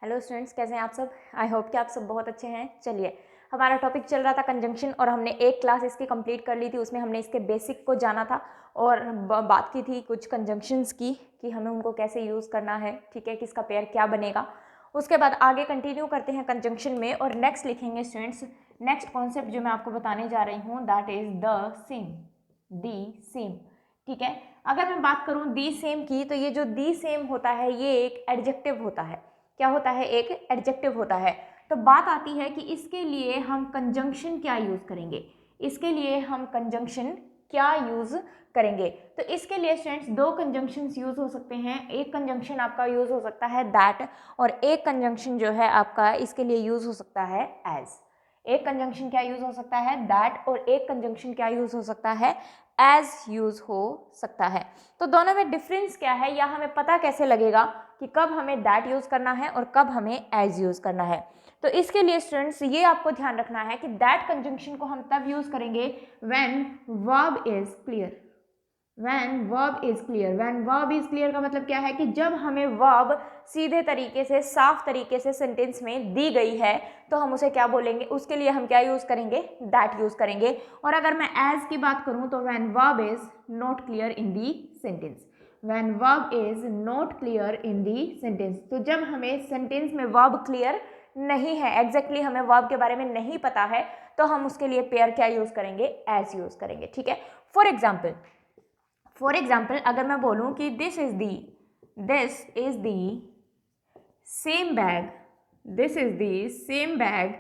Hello students, कैसे हैं आप सब। आई होप कि आप सब बहुत अच्छे हैं। चलिए, हमारा टॉपिक चल रहा था कंजंक्शन और हमने एक क्लास इसकी कंप्लीट कर ली थी। उसमें हमने इसके बेसिक को जाना था और बात की थी कुछ कंजंक्शंस की कि हमें उनको कैसे यूज़ करना है, ठीक है, किसका पेयर क्या बनेगा। उसके बाद आगे कंटिन्यू करते हैं कंजंक्शन में और नेक्स्ट लिखेंगे स्टूडेंट्स। नेक्स्ट कॉन्सेप्ट जो मैं आपको बताने जा रही हूँ that is the same, the same. ठीक है, अगर मैं बात करूँ दी सेम की, तो ये जो दी सेम होता है ये एक एडजेक्टिव होता है। क्या होता है? एक एडजेक्टिव होता है। तो बात आती है कि इसके लिए हम कंजंक्शन क्या यूज़ करेंगे। इसके लिए हम कंजंक्शन क्या यूज़ करेंगे? तो इसके लिए स्टूडेंट्स दो कंजंक्शंस यूज़ हो सकते हैं। एक कंजंक्शन आपका यूज़ हो सकता है दैट और एक कंजंक्शन जो है आपका इसके लिए यूज़ हो सकता है एज। एक कंजंक्शन क्या यूज़ हो सकता है? दैट। और एक कंजंक्शन क्या यूज़ हो सकता है? एज यूज़ हो सकता है। तो दोनों में डिफरेंस क्या है या हमें पता कैसे लगेगा कि कब हमें दैट यूज़ करना है और कब हमें एज यूज़ करना है? तो इसके लिए स्टूडेंट्स ये आपको ध्यान रखना है कि दैट कंजंक्शन को हम तब यूज़ करेंगे when verb is clear. When verb is clear. When verb is clear का मतलब क्या है कि जब हमें वर्ब सीधे तरीके से, साफ तरीके से सेंटेंस में दी गई है तो हम उसे क्या बोलेंगे? उसके लिए हम क्या यूज़ करेंगे? दैट यूज़ करेंगे। और अगर मैं एज की बात करूं तो when verb is not clear in the sentence. When verb is not clear in the sentence, तो जब हमें सेंटेंस में वर्ब क्लियर नहीं है, एग्जैक्टली हमें वर्ब के बारे में नहीं पता है, तो हम उसके लिए पेयर क्या यूज़ करेंगे? एज यूज़ करेंगे। ठीक है, फॉर एग्जाम्पल अगर मैं बोलूं कि this is the same bag, this is the same bag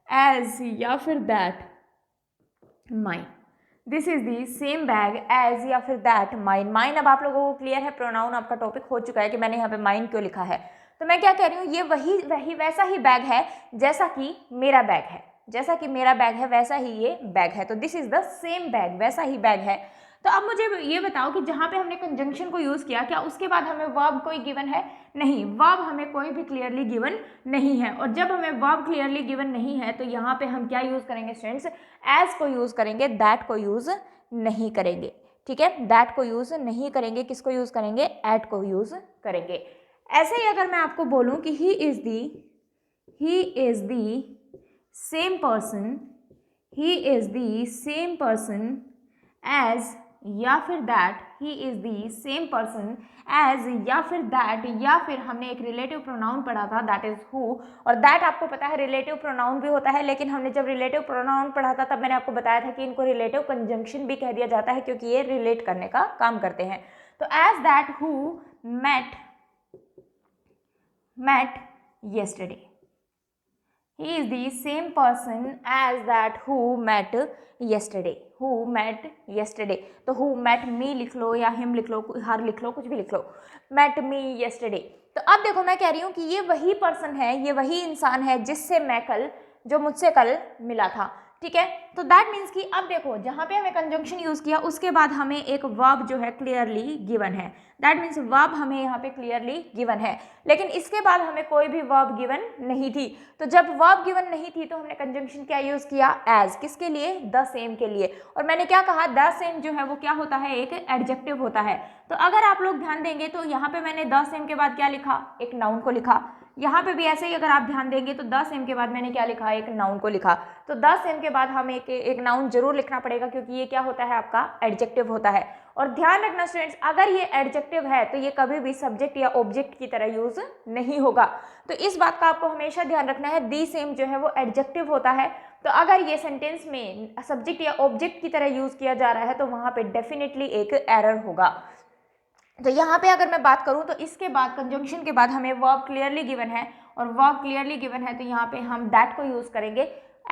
as या फिर that mine. This is the same bag as या फिर दैट माइन। माइन अब आप लोगों को क्लियर है, प्रोनाउन आपका टॉपिक हो चुका है कि मैंने यहाँ पे माइन क्यों लिखा है। तो मैं क्या कह रही हूँ, ये वही वैसा ही बैग है जैसा कि मेरा बैग है। जैसा कि मेरा बैग है वैसा ही ये बैग है। तो this is the same bag, वैसा ही बैग है। तो अब मुझे ये बताओ कि जहाँ पे हमने कंजंक्शन को यूज़ किया, क्या उसके बाद हमें वर्ब कोई गिवन है? नहीं, वर्ब हमें कोई भी क्लियरली गिवन नहीं है। और जब हमें वर्ब क्लियरली गिवन नहीं है तो यहाँ पे हम क्या यूज़ करेंगे स्टूडेंट्स? एज को यूज़ करेंगे, दैट को यूज़ नहीं करेंगे। ठीक है, दैट को यूज़ नहीं करेंगे, किसको यूज़ करेंगे? एट को यूज़ करेंगे। ऐसे ही अगर मैं आपको बोलूँ कि he is the same person, he is the same person as या फिर that, he is the same person as या फिर दैट, या फिर हमने एक रिलेटिव प्रोनाउन पढ़ा था दैट इज हु। और दैट आपको पता है रिलेटिव प्रोनाउन भी होता है, लेकिन हमने जब रिलेटिव प्रोनाउन पढ़ा था तब मैंने आपको बताया था कि इनको रिलेटिव कंजंक्शन भी कह दिया जाता है क्योंकि ये रिलेट करने का काम करते हैं। तो as that who met yesterday, he is the same person as that who met yesterday, who met yesterday। तो who met me लिख लो या him लिख लो, हर लिख लो, कुछ भी लिख लो, met me yesterday। तो अब देखो मैं कह रही हूँ कि ये वही पर्सन है, ये वही इंसान है जिससे मैं कल, जो मुझसे कल मिला था। ठीक है, तो दैट मीन्स कि अब देखो जहाँ पे हमें कंजंक्शन यूज किया उसके बाद हमें एक वर्ब जो है क्लियरली गिवन है। दैट मीन्स वर्ब हमें यहाँ पे क्लियरली गिवन है, लेकिन इसके बाद हमें कोई भी वर्ब गिवन नहीं थी। तो जब वर्ब गिवन नहीं थी तो हमने कंजंक्शन क्या यूज किया? एज। किसके लिए? द सेम के लिए। और मैंने क्या कहा? द सेम जो है वो क्या होता है? एक एडजेक्टिव होता है। तो अगर आप लोग ध्यान देंगे तो यहाँ पे मैंने द सेम के बाद क्या लिखा? एक नाउन को लिखा। यहाँ पे भी ऐसे ही अगर आप ध्यान देंगे तो द सेम के बाद मैंने क्या लिखा? एक नाउन को लिखा। तो द सेम के बाद हमें एक नाउन जरूर लिखना पड़ेगा क्योंकि ये क्या होता है? आपका एडजेक्टिव होता है। और ध्यान रखना स्टूडेंट्स, अगर ये एडजेक्टिव है तो ये कभी भी सब्जेक्ट या ऑब्जेक्ट की तरह यूज नहीं होगा। तो इस बात का आपको हमेशा ध्यान रखना है, दी सेम जो है वो एडजेक्टिव होता है। तो अगर ये सेंटेंस में सब्जेक्ट या ऑब्जेक्ट की तरह यूज किया जा रहा है तो वहां पे डेफिनेटली एक एरर होगा। तो यहाँ पे अगर मैं बात करूँ तो इसके बाद कंजंक्शन के बाद हमें वर्ब क्लियरली गिवन है, और वर्ब क्लियरली गिवन है तो यहाँ पे हम दैट को यूज करेंगे,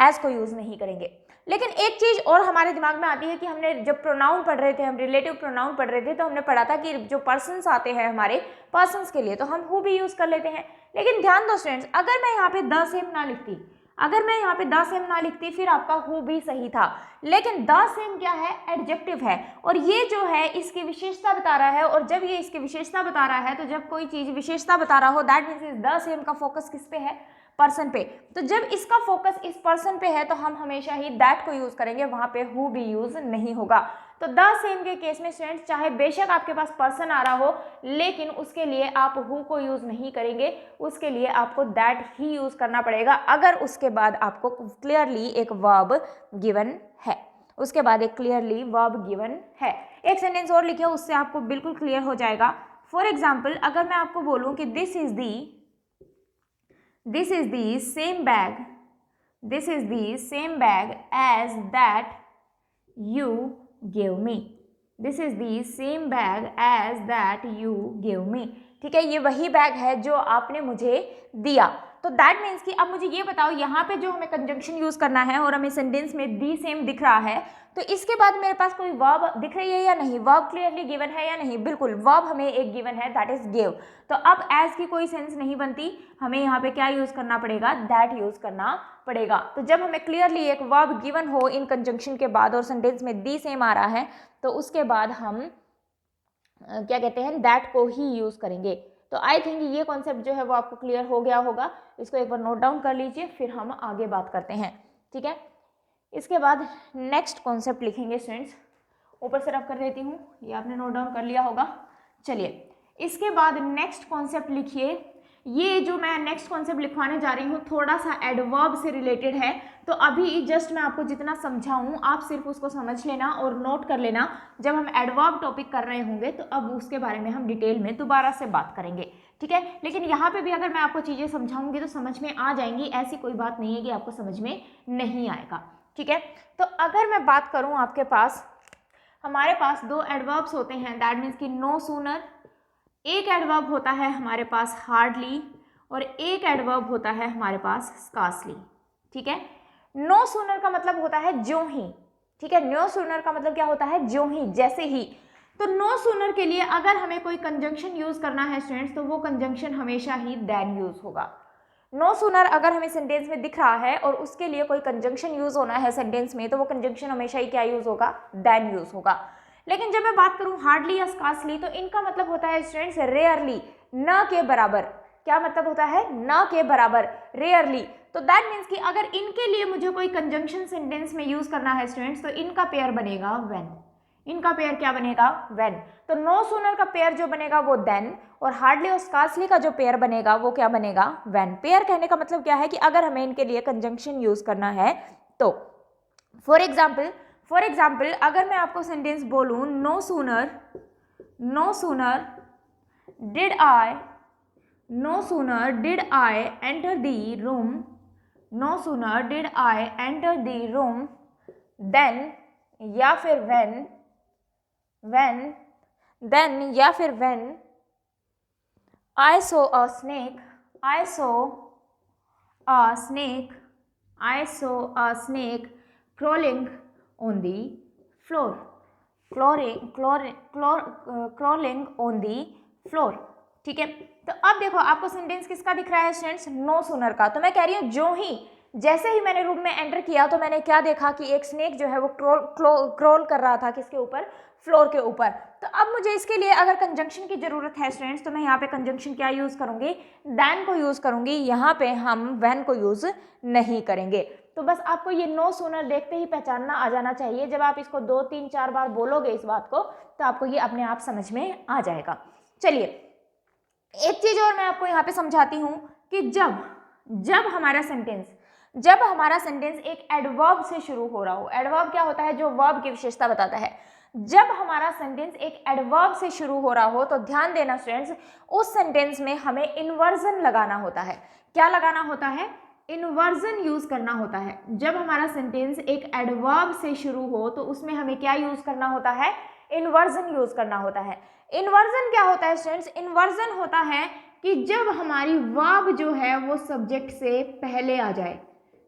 एज को यूज नहीं करेंगे। लेकिन एक चीज और हमारे दिमाग में आती है कि हमने जब प्रोनाउन पढ़ रहे थे, हम रिलेटिव प्रोनाउन पढ़ रहे थे, तो हमने पढ़ा था कि जो पर्सन्स आते हैं हमारे पर्सन्स के लिए तो हम हु भी यूज कर लेते हैं। लेकिन ध्यान दो स्टूडेंट्स, अगर मैं यहाँ पे द सेम ना लिखती, अगर मैं यहाँ पे द सेम ना लिखती फिर आपका हु भी सही था। लेकिन द सेम क्या है? एडजेक्टिव है, और ये जो है इसकी विशेषता बता रहा है। और जब ये इसकी विशेषता बता रहा है तो जब कोई चीज विशेषता बता रहा हो दैट मीन्स द सेम का फोकस किस पे है? पर्सन पे। तो जब इसका फोकस इस पर्सन पे है तो हम हमेशा ही दैट को यूज करेंगे, वहां पे हु भी यूज नहीं होगा। तो द सेम के केस में स्टूडेंट्स चाहे बेशक आपके पास पर्सन आ रहा हो, लेकिन उसके लिए आप हु को यूज नहीं करेंगे, उसके लिए आपको दैट ही यूज करना पड़ेगा अगर उसके बाद आपको क्लियरली एक वर्ब गिवन है, उसके बाद एक क्लियरली वर्ब गिवन है। एक सेंटेंस और लिखिए, उससे आपको बिल्कुल क्लियर हो जाएगा। फॉर एग्जाम्पल अगर मैं आपको बोलूं कि this is the same bag as that you give me, this is the same bag as that you give me. ठीक है, ये वही बैग है जो आपने मुझे दिया। तो दैट मीन्स कि अब मुझे ये बताओ, यहाँ पे जो हमें कंजंक्शन यूज करना है और हमें सेंटेंस में दी सेम दिख रहा है, तो इसके बाद मेरे पास कोई वर्ब दिख रही है या नहीं, वर्ब क्लियरली गिवन है या नहीं, बिल्कुल वर्ब हमें एक गिवन है, दैट इज गिव। तो अब एज की कोई सेंस नहीं बनती, हमें यहाँ पे क्या यूज करना पड़ेगा, दैट यूज करना पड़ेगा। तो जब हमें क्लियरली एक वर्ब गिवन हो इन कंजंक्शन के बाद और सेंटेंस में दी सेम आ रहा है, तो उसके बाद हम क्या कहते हैं, दैट को ही यूज करेंगे। तो आई थिंक ये कॉन्सेप्ट जो है वो आपको क्लियर हो गया होगा। इसको एक बार नोट डाउन कर लीजिए, फिर हम आगे बात करते हैं। ठीक है, इसके बाद नेक्स्ट कॉन्सेप्ट लिखेंगे स्टूडेंट्स, ऊपर से रफ कर देती हूँ, ये आपने नोट डाउन कर लिया होगा। चलिए इसके बाद नेक्स्ट कॉन्सेप्ट लिखिए। ये जो मैं नेक्स्ट कॉन्सेप्ट लिखवाने जा रही हूँ थोड़ा सा एडवर्ब से रिलेटेड है, तो अभी जस्ट मैं आपको जितना समझाऊँ आप सिर्फ उसको समझ लेना और नोट कर लेना। जब हम एडवर्ब टॉपिक कर रहे होंगे तो अब उसके बारे में हम डिटेल में दोबारा से बात करेंगे। ठीक है, लेकिन यहाँ पे भी अगर मैं आपको चीज़ें समझाऊंगी तो समझ में आ जाएंगी, ऐसी कोई बात नहीं है कि आपको समझ में नहीं आएगा। ठीक है, तो अगर मैं बात करूँ आपके पास, हमारे पास दो एडवर्ब्स होते हैं, दैट मीन्स कि नो सूनर, एक एडवर्ब होता है हमारे पास हार्डली और एक एडवर्ब होता है हमारे पास स्कार्सली। ठीक है, नो सूनर का मतलब होता है जो ही। ठीक है, नो सूनर का मतलब क्या होता है, जो ही, जैसे ही। तो नो सूनर के लिए अगर हमें कोई कंजंक्शन यूज करना है स्टूडेंट्स, तो वो कंजंक्शन हमेशा ही देन यूज होगा। नो सूनर अगर हमें सेंटेंस में दिख रहा है और उसके लिए कोई कंजंक्शन यूज होना है सेंटेंस में, तो वो कंजंक्शन हमेशा ही क्या यूज होगा, देन यूज होगा। लेकिन जब मैं बात करूं हार्डली या स्कार्सली, तो इनका मतलब होता है स्टूडेंट्स रेयरली, न के बराबर। क्या मतलब होता है, न के बराबर, रेयरली। तो दैट मीन्स कि अगर इनके लिए मुझे कोई कंजंक्शन सेंटेंस में यूज करना है स्टूडेंट्स, तो इनका पेयर बनेगा व्हेन। इनका पेयर क्या बनेगा, व्हेन। तो नो सूनर का पेयर जो बनेगा वो देन, और हार्डली और स्कार्सली का जो पेयर बनेगा वो क्या बनेगा, व्हेन। पेयर कहने का मतलब क्या है कि अगर हमें इनके लिए कंजंक्शन यूज करना है तो। फॉर एग्जाम्पल अगर मैं आपको सेंटेंस बोलूं, no sooner did I enter the room, no sooner did I enter the room then, या फिर देन या फिर when I saw a snake crawling on the floor, crawling on the floor। ठीक है, तो अब देखो आपको सेंटेंस किसका दिख रहा है स्टूडेंट्स, नो सूनर का। तो मैं कह रही हूँ जो ही, जैसे ही मैंने रूम में एंटर किया तो मैंने क्या देखा कि एक स्नेक जो है वो क्रोल कर रहा था, किसके ऊपर, फ्लोर के ऊपर। तो अब मुझे इसके लिए अगर कंजंक्शन की जरूरत है स्टूडेंट्स, तो मैं यहाँ पे कंजंक्शन क्या यूज करूंगी, देन को यूज करूंगी। यहाँ पे हम व्हेन को यूज नहीं करेंगे। तो बस आपको ये नो सूनर देखते ही पहचानना आ जाना चाहिए। जब आप इसको 2 3 4 बार बोलोगे इस बात को, तो आपको ये अपने आप समझ में आ जाएगा। चलिए एक चीज और मैं आपको यहाँ पे समझाती हूँ कि जब हमारा सेंटेंस एक एडवर्ब से शुरू हो रहा हो। एडवर्ब क्या होता है, जो वर्ब की विशेषता बताता है। जब हमारा सेंटेंस एक एडवर्ब से शुरू हो रहा हो तो ध्यान देना स्टूडेंट्स, उस सेंटेंस में हमें इन्वर्जन लगाना होता है। क्या लगाना होता है, इन्वर्जन यूज करना होता है। जब हमारा सेंटेंस एक एडवर्ब से शुरू हो तो उसमें हमें क्या यूज करना होता है, इन्वर्जन यूज करना होता है। इन्वर्जन क्या होता है स्टूडेंट्स, इन्वर्जन होता है कि जब हमारी वर्ब जो है वो सब्जेक्ट से पहले आ जाए,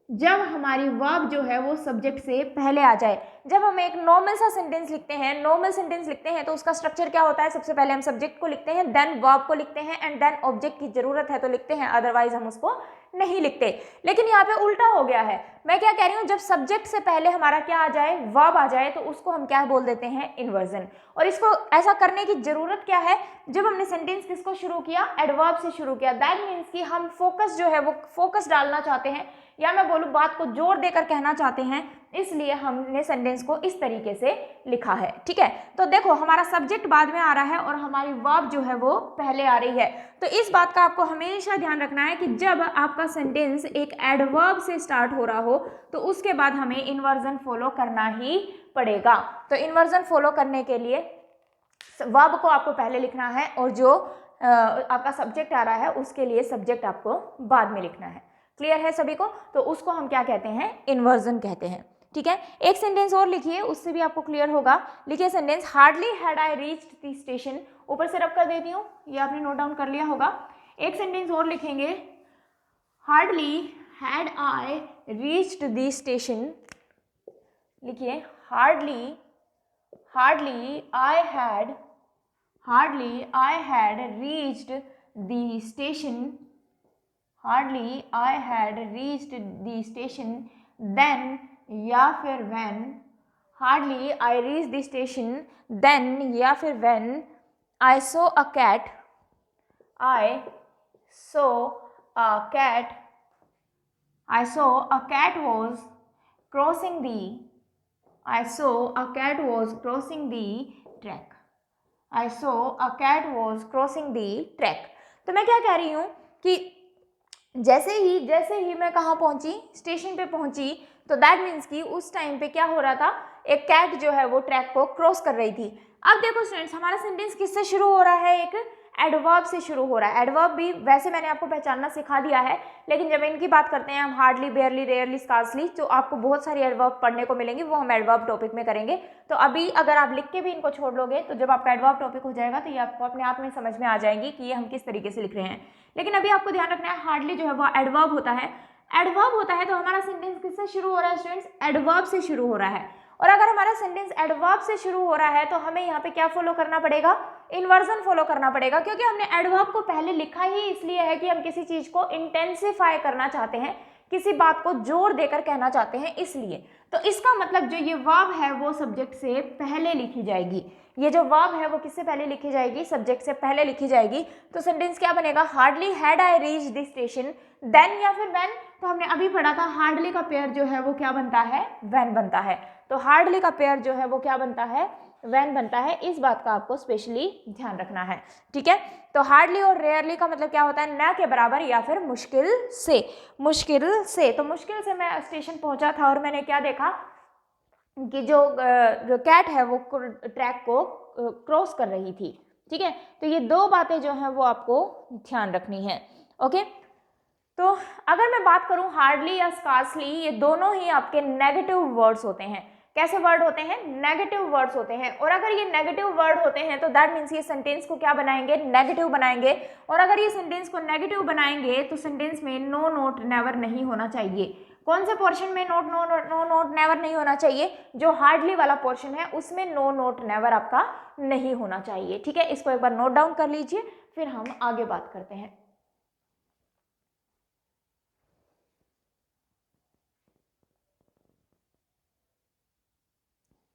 जब हमारी वर्ब जो है वो सब्जेक्ट से पहले आ जाए। जब हम एक नॉर्मल सा सेंटेंस लिखते हैं तो उसका स्ट्रक्चर क्या होता है, सबसे पहले हम सब्जेक्ट को लिखते हैं, देन वर्ब को लिखते हैं एंड देन ऑब्जेक्ट की जरूरत है तो लिखते हैं, अदरवाइज हम उसको नहीं लिखते। लेकिन यहाँ पे उल्टा हो गया है। मैं क्या कह रही हूँ, जब सब्जेक्ट से पहले हमारा क्या आ जाए, वर्ब आ जाए, तो उसको हम क्या बोल देते हैं, इन्वर्जन। और इसको ऐसा करने की जरूरत क्या है, जब हमने सेंटेंस किसको शुरू किया, एडवर्ब से शुरू किया। दैट मीन्स कि हम फोकस जो है वो फोकस डालना चाहते हैं, या मैं बोलूँ बात को जोर देकर कहना चाहते हैं, इसलिए हमने सेंटेंस को इस तरीके से लिखा है। ठीक है, तो देखो हमारा सब्जेक्ट बाद में आ रहा है और हमारी वर्ब जो है वो पहले आ रही है। तो इस बात का आपको हमेशा ध्यान रखना है कि जब आपका सेंटेंस एक एडवर्ब से स्टार्ट हो रहा हो तो उसके बाद हमें इन्वर्जन फॉलो करना ही पड़ेगा। तो इन्वर्जन फॉलो करने के लिए वर्ब को आपको पहले लिखना है और जो आपका सब्जेक्ट आ रहा है उसके लिए सब्जेक्ट आपको बाद में लिखना है। क्लियर है सभी को? तो उसको हम क्या कहते हैं, इन्वर्जन कहते हैं। ठीक है, एक सेंटेंस और लिखिए, उससे भी आपको क्लियर होगा। लिखिए sentence, hardly had I reached the station. ऊपर से रब कर देती हूँ, ये आपने नोट डाउन कर लिया होगा। एक सेंटेंस और लिखेंगे, hardly had I reached the station. लिखिए hardly I had reached the station. Hardly I had reached the station then या फिर when. Hardly I reached the station then या फिर when I saw a cat. I saw a cat was crossing the track. I saw a cat was crossing the track. तो मैं क्या कह रही हूँ कि जैसे ही मैं कहाँ पहुँची, स्टेशन पे पहुँची, तो दैट मीन्स कि उस टाइम पे क्या हो रहा था, एक कैट जो है वो ट्रैक को क्रॉस कर रही थी। अब देखो स्टूडेंट्स, हमारा सेंटेंस किससे शुरू हो रहा है, एक एडवर्ब से शुरू हो रहा है। एडवर्ब भी वैसे मैंने आपको पहचानना सिखा दिया है, लेकिन जब इनकी बात करते हैं हम हार्डली, बेयरली, रेयरली, स्कार्सली, तो आपको बहुत सारी एडवर्ब पढ़ने को मिलेंगी, वो हम एडवर्ब टॉपिक में करेंगे। तो अभी अगर आप लिख के भी इनको छोड़ लोगे तो जब आपका एडवर्ब टॉपिक हो जाएगा तो ये आपको अपने आप में समझ में आ जाएंगी कि ये हम किस तरीके से लिख रहे हैं। लेकिन अभी आपको ध्यान रखना है, हार्डली जो है वो एडवर्ब होता है। एडवर्ब होता है तो हमारा सेंटेंस किससे शुरू हो रहा है स्टूडेंट्स, एडवर्ब से शुरू हो रहा है। और अगर हमारा सेंटेंस एडवर्ब से शुरू हो रहा है तो हमें यहाँ पे क्या फॉलो करना पड़ेगा, इन्वर्जन फॉलो करना पड़ेगा, क्योंकि हमने एडवर्ब को पहले लिखा ही इसलिए है कि हम किसी चीज को इंटेंसिफाई करना चाहते हैं, किसी बात को जोर देकर कहना चाहते हैं, इसलिए। तो इसका मतलब जो ये वर्ब है वो सब्जेक्ट से पहले लिखी जाएगी। ये जो वर्ब है वो किससे पहले लिखी जाएगी, सब्जेक्ट से पहले लिखी जाएगी। तो सेंटेंस क्या बनेगा, hardly had I reached the station then या फिर व्हेन। तो हमने अभी पढ़ा था हार्डली का पेयर जो है वो क्या बनता है, व्हेन बनता है। तो हार्डली का पेयर जो है वो क्या बनता है, व्हेन बनता है। इस बात का आपको स्पेशली ध्यान रखना है। ठीक है, तो हार्डली और रेयरली का मतलब क्या होता है, न के बराबर या फिर मुश्किल से। तो मुश्किल से मैं स्टेशन पहुंचा था और मैंने क्या देखा कि जो कैट है वो ट्रैक को क्रॉस कर रही थी। ठीक है, तो ये दो बातें जो हैं वो आपको ध्यान रखनी है। ओके, तो अगर मैं बात करूं हार्डली या स्कार्सली, ये दोनों ही आपके नेगेटिव वर्ड्स होते हैं। कैसे वर्ड होते हैं, नेगेटिव वर्ड्स होते हैं। और अगर ये नेगेटिव वर्ड होते हैं तो दैट मीन्स ये सेंटेंस को क्या बनाएंगे, नेगेटिव बनाएंगे। और अगर ये सेंटेंस को नेगेटिव बनाएंगे तो सेंटेंस में नो, नोट, नेवर नहीं होना चाहिए। कौन से पोर्शन में नो, नोट, नेवर नहीं होना चाहिए, जो हार्डली वाला पोर्शन है उसमें नो, नोट, नेवर आपका नहीं होना चाहिए। ठीक है, इसको एक बार नोट डाउन कर लीजिए, फिर हम आगे बात करते हैं।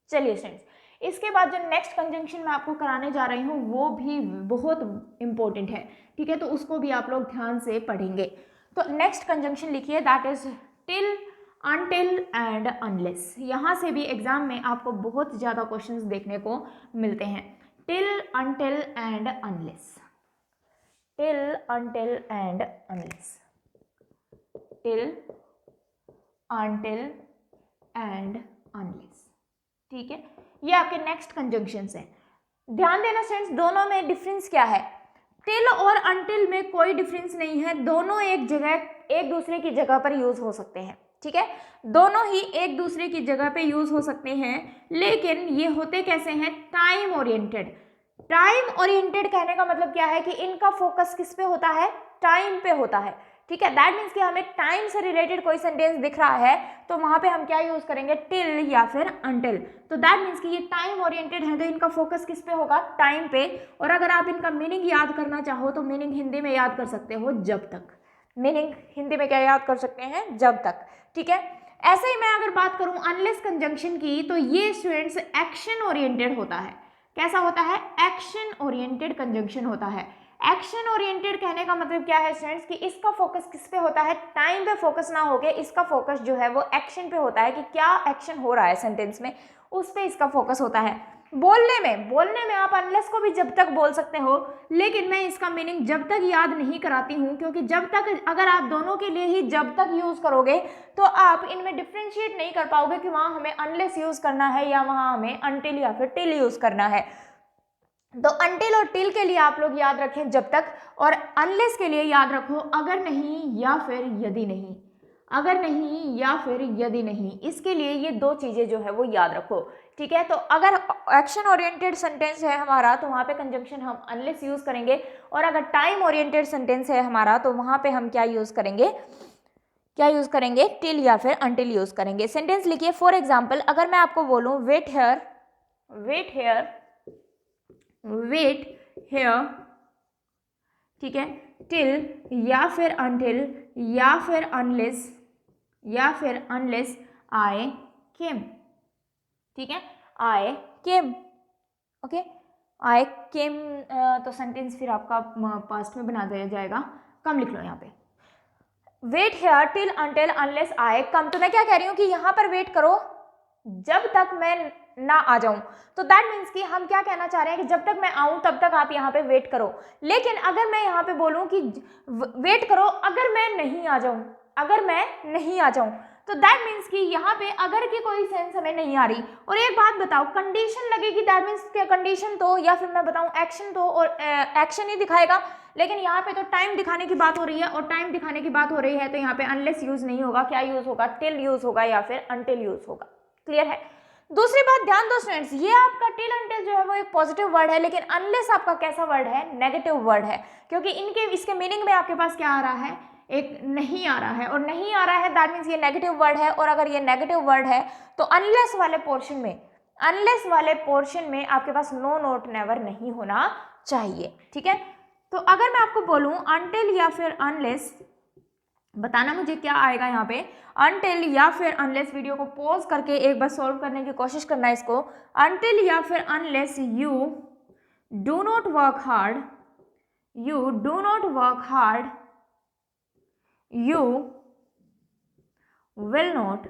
चलिए स्टूडेंट्स, इसके बाद जो नेक्स्ट कंजंक्शन मैं आपको कराने जा रही हूँ वो भी बहुत इंपॉर्टेंट है। ठीक है, तो उसको भी आप लोग ध्यान से पढ़ेंगे। तो नेक्स्ट कंजंक्शन लिखिए, that is till, until and unless. यहाँ से भी एग्जाम में आपको बहुत ज़्यादा क्वेश्चंस देखने को मिलते हैं। Till, until and unless, till, until and unless, till, until and unless. ठीक है, ये आपके नेक्स्ट कंजंक्शंस हैं। ध्यान देना स्टूडेंट्स, दोनों में डिफरेंस क्या है। टिल और अनटिल में कोई डिफरेंस नहीं है, दोनों एक दूसरे की जगह पर यूज हो सकते हैं। ठीक है, दोनों ही एक दूसरे की जगह पे यूज हो सकते हैं, लेकिन ये होते कैसे हैं, टाइम ओरिएंटेड। टाइम ओरिएंटेड कहने का मतलब क्या है कि इनका फोकस किस पे होता है, टाइम पे होता है। ठीक है। दैट मीन्स कि हमें टाइम से रिलेटेड कोई सेंटेंस दिख रहा है तो वहां पे हम क्या यूज करेंगे, टिल या फिर अंटिल। तो दैट मीन्स कि ये टाइम ओरिएंटेड है तो इनका फोकस किस पे होगा, टाइम पे। और अगर आप इनका मीनिंग याद करना चाहो तो मीनिंग हिंदी में याद कर सकते हो जब तक। मीनिंग हिंदी में क्या याद कर सकते हैं, जब तक, ठीक है। ऐसे ही मैं अगर बात करूं अनलेस कंजंक्शन की, तो ये स्टूडेंट्स एक्शन ओरिएंटेड होता है। कैसा होता है, एक्शन ओरिएंटेड कंजंक्शन होता है। एक्शन ओरिएंटेड कहने का मतलब क्या है स्टूडेंट्स कि इसका फोकस किस पे होता है, टाइम पे फोकस ना होके इसका फोकस जो है वो एक्शन पे होता है कि क्या एक्शन हो रहा है सेंटेंस में, उस पे इसका फोकस होता है। बोलने में आप अनलेस को भी जब तक बोल सकते हो, लेकिन मैं इसका मीनिंग जब तक याद नहीं कराती हूँ, क्योंकि जब तक अगर आप दोनों के लिए ही जब तक यूज करोगे तो आप इनमें डिफ्रेंशिएट नहीं कर पाओगे कि वहां हमें अनलेस यूज करना है या वहां हमें अनटिल या फिर टिल यूज करना है। तो अनटिल और टिल के लिए आप लोग याद रखें जब तक, और अनलेस के लिए याद रखो अगर नहीं या फिर यदि नहीं, अगर नहीं या फिर यदि नहीं। इसके लिए ये दो चीजें जो है वो याद रखो, ठीक है। तो अगर एक्शन ओरिएंटेड सेंटेंस है हमारा तो वहां पे कंजंक्शन हम अनलेस यूज करेंगे, और अगर टाइम ओरिएंटेड सेंटेंस है हमारा तो वहां पे हम क्या यूज करेंगे, टिल या फिर अनटिल यूज करेंगे। सेंटेंस लिखिए, फॉर एग्जाम्पल अगर मैं आपको बोलूं वेट हेयर, ठीक है, टिल या फिर अनटिल या फिर अनलेस आई केम, ठीक है, आई केम, ओके। आई केम तो सेंटेंस फिर आपका पास्ट में बना दिया जाएगा, कम लिख लो यहाँ पे। Wait here till until unless I come, तो मैं क्या कह रही हूँ कि यहाँ पर वेट करो जब तक मैं ना आ जाऊं। तो दैट मीन्स कि हम क्या कहना चाह रहे हैं कि जब तक मैं आऊं तब तक आप यहाँ पे वेट करो। लेकिन अगर मैं यहाँ पे बोलूं कि वेट करो अगर मैं नहीं आ जाऊं, तो दैट मीन्स कि यहाँ पे अगर की कोई सेंस हमें नहीं आ रही। और एक बात बताओ, कंडीशन लगेगी, दैट मीन्स कंडीशन तो, या फिर मैं बताऊं एक्शन तो, और एक्शन ही दिखाएगा। लेकिन यहाँ पे तो टाइम दिखाने की बात हो रही है, और टाइम दिखाने की बात हो रही है तो यहाँ पे अनलेस यूज नहीं होगा, क्या यूज होगा, टिल यूज होगा या फिर अनटिल यूज होगा। क्लियर है। दूसरी बात ध्यान दो स्टूडेंट्स, ये आपका टिल अनटिल जो है वो एक पॉजिटिव वर्ड है, लेकिन अनलेस आपका कैसा वर्ड है, नेगेटिव वर्ड है, क्योंकि इसके मीनिंग में आपके पास क्या आ रहा है, एक नहीं आ रहा है, और नहीं आ रहा है दैट मीन्स ये नेगेटिव वर्ड है। और अगर ये नेगेटिव वर्ड है तो अनलेस वाले पोर्शन में आपके पास नो नोट नेवर नहीं होना चाहिए, ठीक है। तो अगर मैं आपको बोलूं अनटिल या फिर अनलेस, बताना मुझे क्या आएगा यहाँ पे, अनटिल या फिर अनलेस। वीडियो को पॉज करके एक बार सॉल्व करने की कोशिश करना है इसको। अनटिल या फिर unless you do not work hard, you will not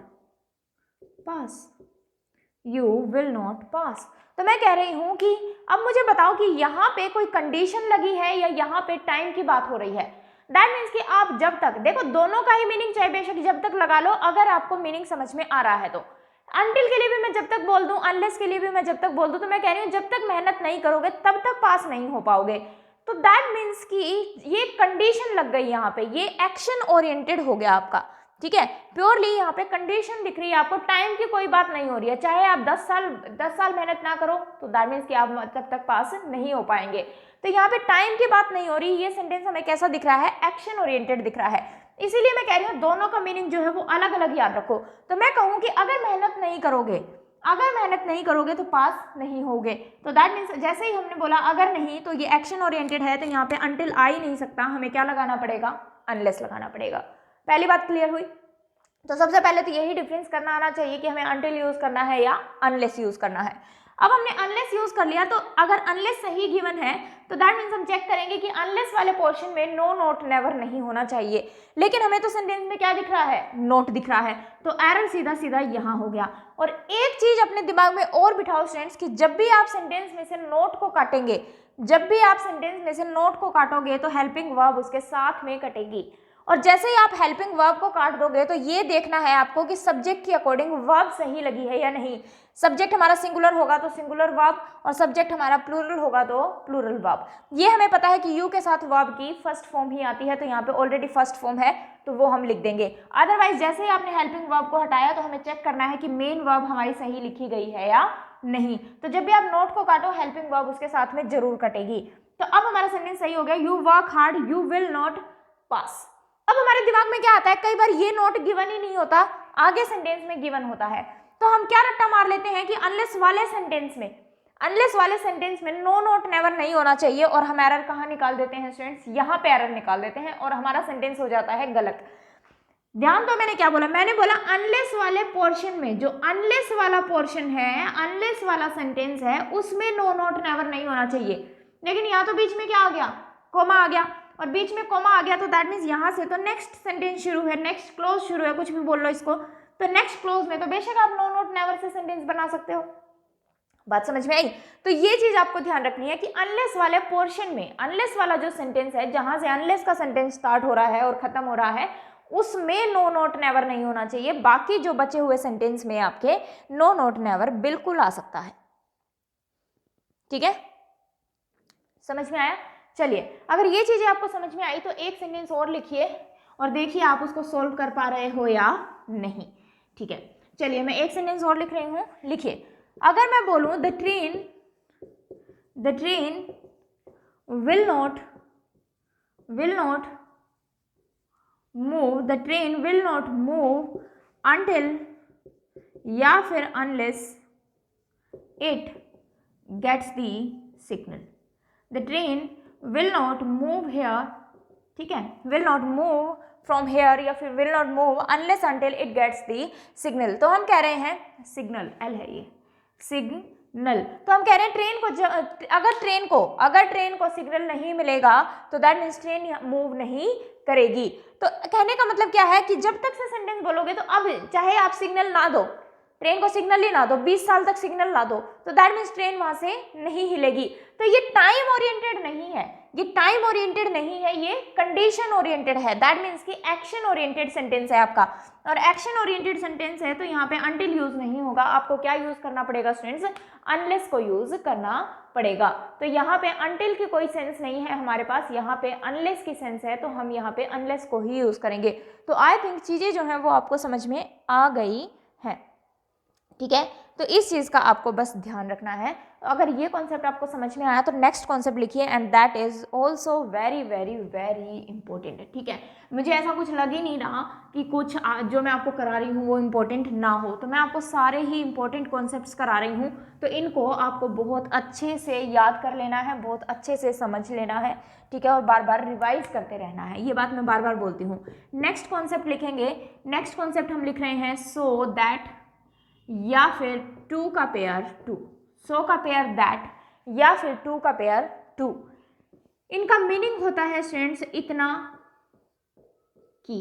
pass। तो मैं कह रही हूं कि अब मुझे बताओ कि यहाँ पे कोई कंडीशन लगी है या यहाँ पे टाइम की बात हो रही है। दैट मीन्स कि आप जब तक देखो, दोनों का ही मीनिंग चाहे बेशक जब तक लगा लो, अगर आपको मीनिंग समझ में आ रहा है तो। अनटिल के लिए भी मैं जब तक बोल दूं, अनलेस के लिए भी मैं जब तक बोल दूं, तो मैं कह रही हूं जब तक मेहनत नहीं करोगे तब तक पास नहीं हो पाओगे। तो दैट मीन्स कि ये कंडीशन लग गई यहाँ पे, ये एक्शन ओरिएंटेड हो गया आपका, ठीक है। प्योरली यहाँ पे कंडीशन दिख रही है आपको, टाइम की कोई बात नहीं हो रही है। चाहे आप 10 साल मेहनत ना करो तो दैट मीन्स कि आप तब तक पास नहीं हो पाएंगे। तो यहाँ पे टाइम की बात नहीं हो रही, ये सेंटेंस हमें कैसा दिख रहा है, एक्शन ओरिएंटेड दिख रहा है। इसीलिए मैं कह रही हूँ दोनों का मीनिंग जो है वो अलग अलग याद रखो। तो मैं कहूँ कि अगर मेहनत नहीं करोगे तो पास नहीं होगे। तो दैट मीन्स जैसे ही हमने बोला अगर नहीं, तो ये एक्शन ओरिएंटेड है, तो यहाँ पे अनटिल आ ही नहीं सकता, हमें क्या लगाना पड़ेगा, अनलेस लगाना पड़ेगा। पहली बात क्लियर हुई। तो सबसे पहले तो यही डिफरेंस करना आना चाहिए कि हमें अनटिल यूज करना है या अनलेस यूज करना है। अब हमने अनलेस यूज कर लिया, तो अगर अनलेस सही गिवन है तो दैट मीन्स हम चेक करेंगे कि अनलेस वाले पोर्शन में नो नोट नेवर नहीं होना चाहिए। लेकिन हमें तो सेंटेंस में क्या दिख रहा है, नोट दिख रहा है, तो एरर सीधा सीधा यहाँ हो गया। और एक चीज अपने दिमाग में और बिठाओ स्टूडेंट्स कि जब भी आप सेंटेंस में से नोट को काटोगे तो हेल्पिंग वर्ब उसके साथ में कटेगी। और जैसे ही आप हेल्पिंग वर्ब को काट दोगे तो ये देखना है आपको कि सब्जेक्ट के अकॉर्डिंग वर्ब सही लगी है या नहीं। सब्जेक्ट हमारा सिंगुलर होगा तो सिंगुलर वर्ब, और सब्जेक्ट हमारा प्लूरल होगा तो प्लूरल वर्ब। ये हमें पता है कि यू के साथ वर्ब की फर्स्ट फॉर्म ही आती है, तो यहाँ पे ऑलरेडी फर्स्ट फॉर्म है तो वो हम लिख देंगे। अदरवाइज जैसे ही आपने हेल्पिंग वर्ब को हटाया तो हमें चेक करना है कि मेन वर्ब हमारी सही लिखी गई है या नहीं। तो जब भी आप नोट को काटो हेल्पिंग वर्ब उसके साथ में जरूर कटेगी। तो अब हमारा सेंटेंस सही हो गया, you work hard you will not pass. अब हमारे दिमाग में क्या आता है, कई बार ये नोट गिवन ही नहीं होता, आगे सेंटेंस में गिवन होता है, तो हम क्या रट्टा मार लेते हैं कि अनलेस वाले सेंटेंस में नो नोट नेवर नहीं होना चाहिए, और हम एरर कहाँ निकाल देते हैं स्टूडेंट्स, यहाँ पे एरर निकाल देते हैं और हमारा सेंटेंस हो जाता है गलत। ध्यान दो, मैंने क्या बोला, मैंने बोला अनलेस वाले पोर्शन में, जो अनलेस वाला पोर्शन है, अनलेस वाला सेंटेंस है, उसमें नो नोट नेवर नहीं होना चाहिए। लेकिन यहाँ तो बीच में क्या आ गया, कोमा आ गया, और बीच में कोमा आ गया तो दैट मीन्स यहाँ से तो नेक्स्ट सेंटेंस शुरू है, नेक्स्ट क्लोज शुरू है, कुछ भी बोल लो इसको, तो नेक्स्ट क्लोज में तो बेशक आप नो नोट नेवर से सेंटेंस बना सकते हो। बात समझ में आई? तो ये चीज आपको ध्यान रखनी है कि अनलेस वाले पोर्शन में, अनलेस वाला जो सेंटेंस है, जहां से अनलेस का सेंटेंस स्टार्ट हो रहा है और खत्म हो रहा है, उसमें नो नोट नेवर नहीं होना चाहिए। बाकी जो बचे हुए सेंटेंस में आपके नो नोट नेवर बिल्कुल आ सकता है। ठीक है, समझ में आया? चलिए, अगर ये चीजें आपको समझ में आई तो एक सेंटेंस और लिखिए और देखिए आप उसको सोल्व कर पा रहे हो या नहीं। ठीक है, चलिए मैं एक सेंटेंस और लिख रही हूं, लिखिए। अगर मैं बोलूं the train will not move, the train will not move until या फिर unless it gets the signal, the train will not move here, ठीक है, will not move from here या फिर will not move unless until it gets the signal। तो हम कह रहे हैं सिग्नल, एल है ये, सिग्नल, तो हम कह रहे हैं ट्रेन को अगर ट्रेन को सिग्नल नहीं मिलेगा तो दैट मीन्स ट्रेन मूव नहीं करेगी। तो कहने का मतलब क्या है कि जब तक से सेंटेंस बोलोगे, तो अब चाहे आप सिग्नल ना दो, ट्रेन को सिग्नल ही ना दो, 20 साल तक सिग्नल ना दो, तो दैट मीन्स ट्रेन वहां से नहीं हिलेगी। तो ये टाइम ओरिएंटेड नहीं है, ये टाइम ओरिएंटेड नहीं है, ये कंडीशन ओरिएंटेड है। दैट मीन्स कि एक्शन ओरिएंटेड सेंटेंस है आपका, और एक्शन ओरिएंटेड सेंटेंस है तो यहाँ पे अनटिल यूज नहीं होगा। आपको क्या यूज करना पड़ेगा स्टूडेंट्स, अनलेस को यूज करना पड़ेगा। तो यहाँ पे अनटिल की कोई सेंस नहीं है हमारे पास, यहाँ पे अनलेस की सेंस है, तो हम यहाँ पे अनलेस को ही यूज करेंगे। तो आई थिंक चीजें जो हैं वो आपको समझ में आ गई हैं। ठीक है, तो इस चीज का आपको बस ध्यान रखना है। अगर ये कॉन्सेप्ट आपको समझ में आया तो नेक्स्ट कॉन्सेप्ट लिखिए, and that is also very very very important. ठीक है, मुझे ऐसा कुछ लग ही नहीं रहा कि कुछ जो मैं आपको करा रही हूँ वो इम्पोर्टेंट ना हो, तो मैं आपको सारे ही इंपॉर्टेंट कॉन्सेप्ट्स करा रही हूँ, तो इनको आपको बहुत अच्छे से याद कर लेना है, बहुत अच्छे से समझ लेना है। ठीक है, और बार बार रिवाइज करते रहना है, ये बात मैं बार बार बोलती हूँ। नेक्स्ट कॉन्सेप्ट लिखेंगे, नेक्स्ट कॉन्सेप्ट हम लिख रहे हैं सो दैट या फिर टू का पेयर टू, सो का पेयर दैट या फिर टू का पेयर टू। इनका मीनिंग होता है स्टूडेंट्स इतना की,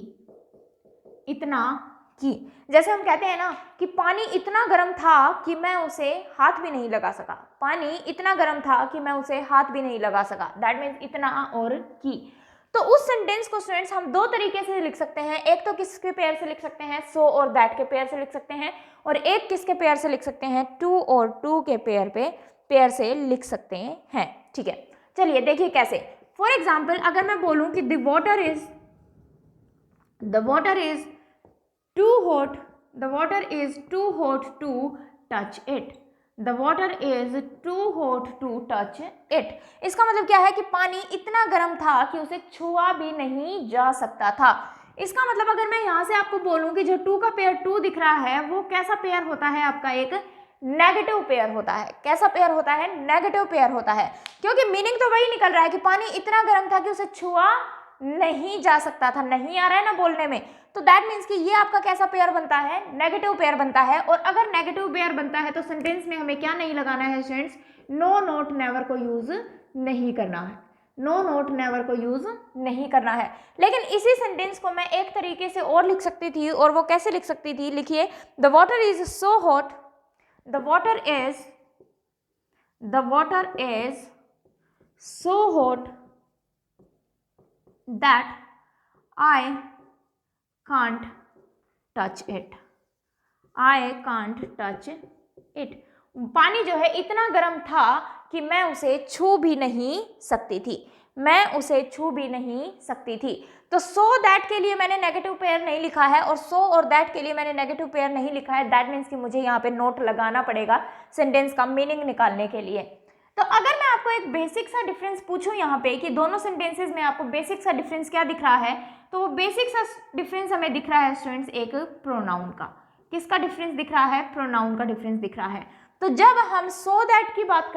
इतना की। जैसे हम कहते हैं ना कि पानी इतना गर्म था कि मैं उसे हाथ भी नहीं लगा सका, पानी इतना गर्म था कि मैं उसे हाथ भी नहीं लगा सका, दैट मीन्स इतना और की। तो उस सेंटेंस को स्टूडेंट्स हम दो तरीके से लिख सकते हैं, एक तो किसके पेयर से लिख सकते हैं, सो और दैट के पेयर से लिख सकते हैं, और एक किसके पेयर से लिख सकते हैं, टू और टू के पेयर से लिख सकते हैं। ठीक है, चलिए देखिए कैसे। फॉर एग्जाम्पल अगर मैं बोलूं कि the water is too hot, the water is too hot to touch it, the water is too hot to touch it. इसका मतलब क्या है कि पानी इतना गर्म था कि उसे छुआ भी नहीं जा सकता था। इसका मतलब अगर मैं यहाँ से आपको बोलूँ कि जो टू का पेयर टू दिख रहा है वो कैसा पेयर होता है आपका, एक नेगेटिव पेयर होता है। कैसा पेयर होता है, नेगेटिव पेयर होता है, क्योंकि मीनिंग तो वही निकल रहा है कि पानी इतना गर्म था कि उसे छुआ नहीं जा सकता था, नहीं आ रहा है ना बोलने में, तो दैट मीन्स कि ये आपका कैसा पेयर बनता है, नेगेटिव पेयर बनता है। और अगर नेगेटिव पेयर बनता है तो सेंटेंस में हमें क्या नहीं लगाना है स्टूडेंट्स, नो नोट नेवर को यूज नहीं करना है, नो नोट नेवर को यूज नहीं करना है। लेकिन इसी सेंटेंस को मैं एक तरीके से और लिख सकती थी, और वो कैसे लिख सकती थी, लिखिए the water is so hot, the water is so hot that I can't touch it, I can't touch it। पानी जो है इतना गर्म था कि मैं उसे छू भी नहीं सकती थी, मैं उसे छू भी नहीं सकती थी। तो सो दैट के लिए मैंने नेगेटिव पेयर नहीं लिखा है, और सो और दैट के लिए मैंने नेगेटिव पेयर नहीं लिखा है। दैट मीन्स कि मुझे यहाँ पे नोट लगाना पड़ेगा सेंटेंस का मीनिंग निकालने के लिए। तो अगर मैं आपको एक बेसिक सा डिफरेंस पूछूं यहाँ पे कि दोनों सेंटेंसेस में आपको बेसिक सा डिफरेंस क्या दिख रहा है, तो वो बेसिक सा डिफरेंस हमें दिख रहा है स्टूडेंट्स एक प्रोनाउन का। किसका डिफरेंस दिख रहा है? प्रोनाउन का डिफरेंस दिख रहा है। तो जब हम सो दैट की बात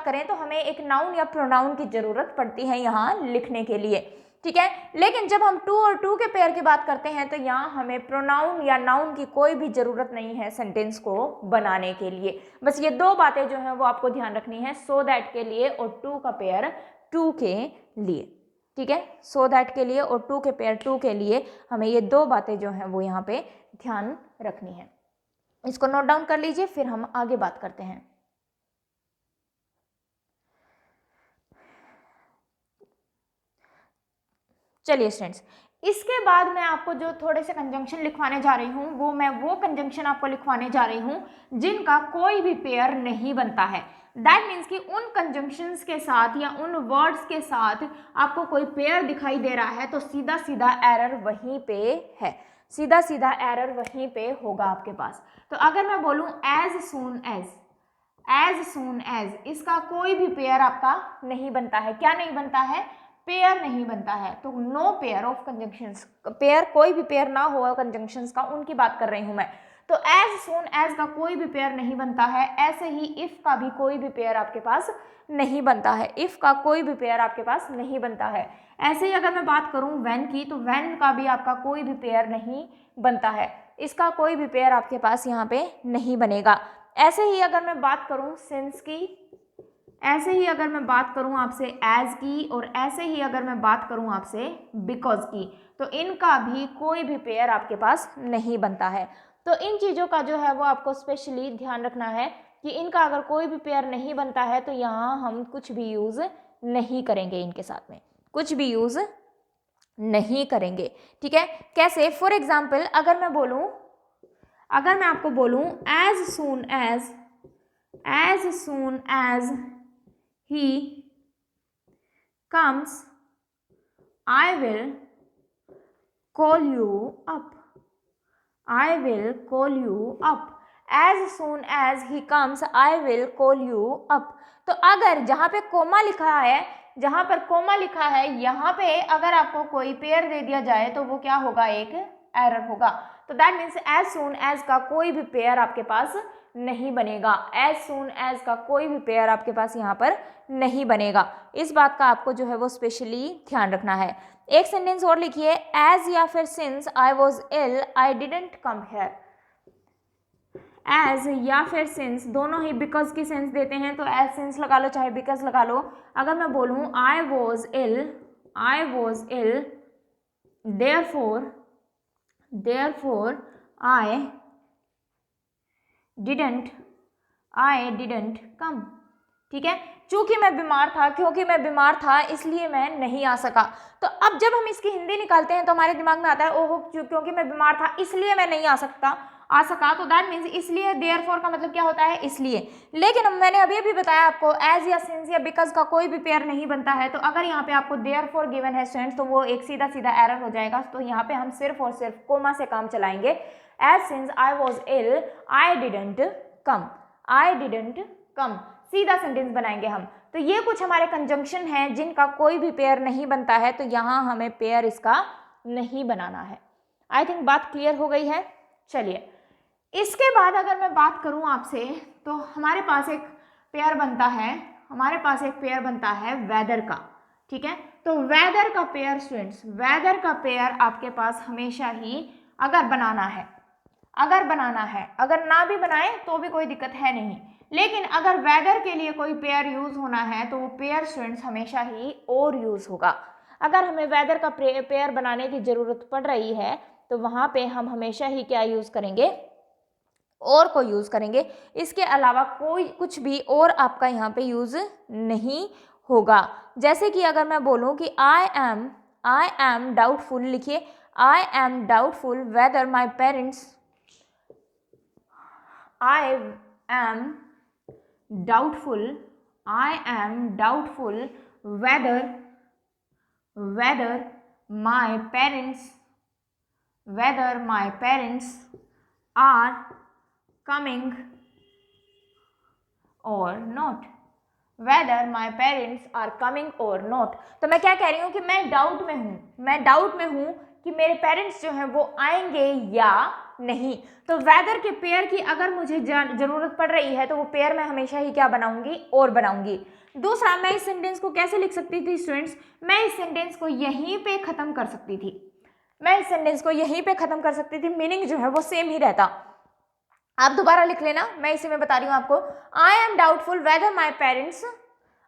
करें, तो हमें एक नाउन या प्रोनाउन की जरूरत पड़ती है यहाँ लिखने के लिए, ठीक है। लेकिन जब हम टू और टू के पेयर की बात करते हैं तो यहाँ हमें प्रोनाउन या नाउन की कोई भी जरूरत नहीं है सेंटेंस को बनाने के लिए। बस ये दो बातें जो हैं वो आपको ध्यान रखनी है, सो दैट के लिए और टू का पेयर टू के लिए, ठीक है। सो दैट के लिए और टू के पेयर टू के लिए हमें ये दो बातें जो हैं वो यहाँ पे ध्यान रखनी है। इसको नोट डाउन कर लीजिए, फिर हम आगे बात करते हैं। चलिए स्टूडेंट्स, इसके बाद मैं आपको जो थोड़े से कंजंक्शन लिखवाने जा रही हूँ वो कंजंक्शन आपको लिखवाने जा रही हूँ जिनका कोई भी पेयर नहीं बनता है। दैट मीन्स कि उन कंजंक्शंस के साथ या उन वर्ड्स के साथ आपको कोई पेयर दिखाई दे रहा है तो सीधा सीधा एरर वहीं पे है, सीधा सीधा एरर वहीं पे होगा आपके पास। तो अगर मैं बोलूँ एज सून एज, इसका कोई भी पेयर आपका नहीं बनता है। क्या नहीं बनता है? पेयर नहीं बनता है। तो no pair of conjunctions, pair कोई भी पेयर ना हो कंजंक्शंस का, उनकी बात कर रही हूं मैं। तो एज सून एज का कोई भी पेयर नहीं बनता है। ऐसे ही इफ का भी कोई भी पेयर आपके पास नहीं बनता है, इफ का कोई भी पेयर आपके पास नहीं बनता है। ऐसे ही अगर मैं बात करूं व्हेन की, तो व्हेन का भी आपका कोई भी पेयर नहीं बनता है, इसका कोई भी पेयर आपके पास यहाँ पे नहीं बनेगा। ऐसे ही अगर मैं बात करूं सिंस की, ऐसे ही अगर मैं बात करूं आपसे एज की, और ऐसे ही अगर मैं बात करूं आपसे बिकॉज की, तो इनका भी कोई भी पेयर आपके पास नहीं बनता है। तो इन चीज़ों का जो है वो आपको स्पेशली ध्यान रखना है कि इनका अगर कोई भी पेयर नहीं बनता है तो यहाँ हम कुछ भी यूज़ नहीं करेंगे, इनके साथ में कुछ भी यूज़ नहीं करेंगे, ठीक है। कैसे? फॉर एग्जाम्पल अगर मैं आपको बोलूँ as soon as he comes, I will call you up. I will call you up. As soon as he comes, I will call you up. तो अगर जहाँ पे कोमा लिखा है, यहाँ पे अगर आपको कोई पेयर दे दिया जाए तो वो क्या होगा? एक एरर होगा। तो that means as soon as का कोई भी पेयर आपके पास नहीं बनेगा, एज सून एज का कोई भी पेयर आपके पास यहाँ पर नहीं बनेगा। इस बात का आपको जो है वो स्पेशली ध्यान रखना है। एक सेंटेंस और लिखिए, एज या फिर since I was ill I didn't come here. As या फिर सिंस दोनों ही बिकॉज की सेंस देते हैं, तो एज सिंस लगा लो चाहे बिकॉज लगा लो। अगर मैं बोलूँ I was ill therefore I didn't come, ठीक है। क्योंकि मैं बीमार था इसलिए मैं नहीं आ सका। तो अब जब हम इसकी हिंदी निकालते हैं तो हमारे दिमाग में आता है ओहो क्योंकि मैं बीमार था इसलिए मैं नहीं आ सका। तो दैट मीन्स इसलिए, देयरफॉर का मतलब क्या होता है? इसलिए। लेकिन मैंने अभी बताया आपको एज या सिंस या बिकॉज का कोई भी पेयर नहीं बनता है। तो अगर यहाँ पे आपको देयरफॉर गिवन है स्टूडेंट्स तो वो एक सीधा सीधा एरर हो जाएगा। तो यहाँ पे हम सिर्फ और सिर्फ कोमा से काम चलाएंगे। As since I was ill I didn't come, सीधा सेंटेंस बनाएंगे हम। तो ये कुछ हमारे कंजंक्शन हैं जिनका कोई भी पेयर नहीं बनता है, तो यहाँ हमें पेयर इसका नहीं बनाना है। आई थिंक बात क्लियर हो गई है। चलिए, इसके बाद अगर मैं बात करूँ आपसे, तो हमारे पास एक पेयर बनता है वेदर का, ठीक है। तो वेदर का पेयर स्टूडेंट्स, वेदर का पेयर आपके पास हमेशा ही अगर बनाना है, अगर ना भी बनाए तो भी कोई दिक्कत है नहीं, लेकिन अगर वेदर के लिए कोई पेयर यूज होना है तो वो पेयर स्टूडेंट्स हमेशा ही और यूज होगा। अगर हमें वेदर का पेयर बनाने की जरूरत पड़ रही है तो वहां पे हम हमेशा ही क्या यूज करेंगे? और को यूज करेंगे। इसके अलावा कोई कुछ भी और आपका यहाँ पे यूज नहीं होगा। जैसे कि अगर मैं बोलूँ कि आई एम डाउटफुल, लिखिए I am doubtful whether my parents, I am doubtful whether my parents are coming or not, whether my parents are coming or not. तो मैं क्या कह रही हूँ कि मैं डाउट में हूँ, मैं डाउट में हूँ कि मेरे पेरेंट्स जो हैं वो आएंगे या नहीं। तो वेदर के पेयर की अगर मुझे जरूरत पड़ रही है तो वो पेयर मैं हमेशा ही क्या बनाऊंगी, और बनाऊंगी। दूसरा, मैं इस सेंटेंस को कैसे लिख सकती थी स्टूडेंट्स, मैं इस सेंटेंस को यहीं पे खत्म कर सकती थी, मैं इस सेंटेंस को यहीं पे खत्म कर सकती थी, मीनिंग जो है वो सेम ही रहता। आप दोबारा लिख लेना, मैं इसी में बता रही हूँ आपको। I am doubtful whether my parents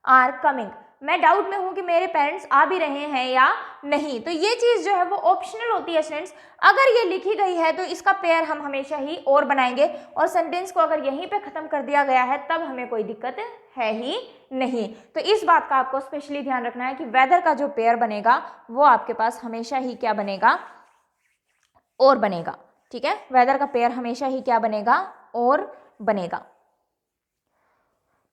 are coming, मैं डाउट में हूं कि मेरे पेरेंट्स आ भी रहे हैं या नहीं। तो ये चीज जो है वो ऑप्शनल होती है स्टूडेंट्स, अगर ये लिखी गई है तो इसका पेयर हम हमेशा ही और बनाएंगे, और सेंटेंस को अगर यहीं पे खत्म कर दिया गया है तब हमें कोई दिक्कत है ही नहीं। तो इस बात का आपको स्पेशली ध्यान रखना है कि वेदर का जो पेयर बनेगा वो आपके पास हमेशा ही क्या बनेगा, और बनेगा। ठीक है, वेदर का पेयर हमेशा ही क्या बनेगा, और बनेगा।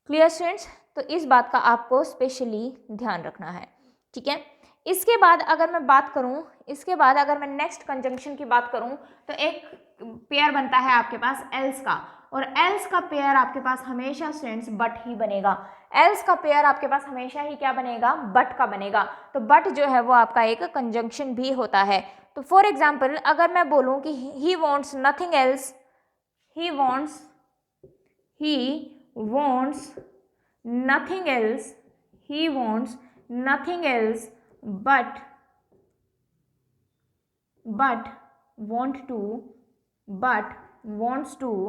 क्लियर स्टूडेंट्स, तो इस बात का आपको स्पेशली ध्यान रखना है। ठीक है, इसके बाद अगर मैं बात करूं, इसके बाद अगर मैं नेक्स्ट कंजंक्शन की बात करूं तो एक पेयर बनता है आपके पास एल्स का, और एल्स का पेयर आपके पास हमेशा स्टूडेंट्स बट ही बनेगा। एल्स का पेयर आपके पास हमेशा ही क्या बनेगा, बट का बनेगा। तो बट जो है वो आपका एक कंजंक्शन भी होता है। तो फॉर एग्जाम्पल अगर मैं बोलूं कि he wants nothing else, he wants nothing else, he wants nothing else but wants to